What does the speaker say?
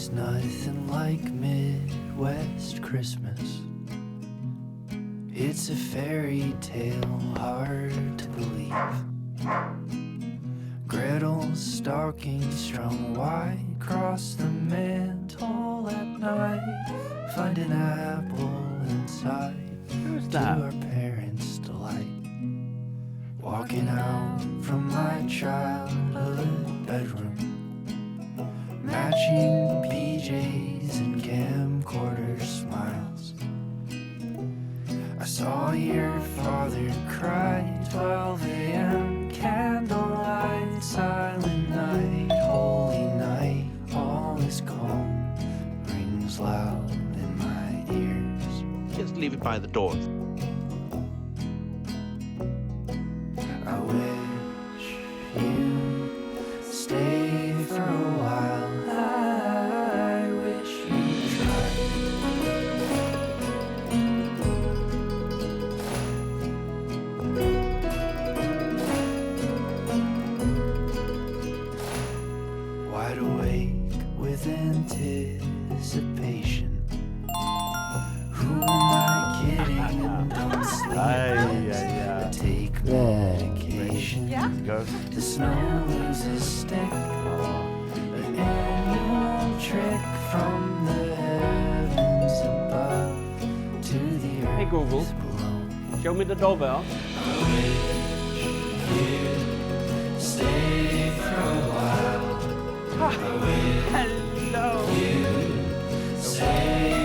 There's nothing like Midwest Christmas. It's a fairy tale, hard to believe. Gretel's stocking strung wide across the mantle at night. Find an apple inside. Who's To that? our parents' delight. Walking out from my childhood bedroom, matching PJs and camcorder smiles. I saw your father cry, 12 a.m. candlelight, silent night, holy night, all is calm, rings loud in my ears. Just leave it by the door. I wish you'd stay for a while. I wish you'd try. Wide awake with anticipation. Who am I kidding? Don't sleep. I take medication. Go. The snow loses stick. An annual trick from the heavens above to the earth Hey Google, below. show me the doorbell. Stay for a while. Hello. Stay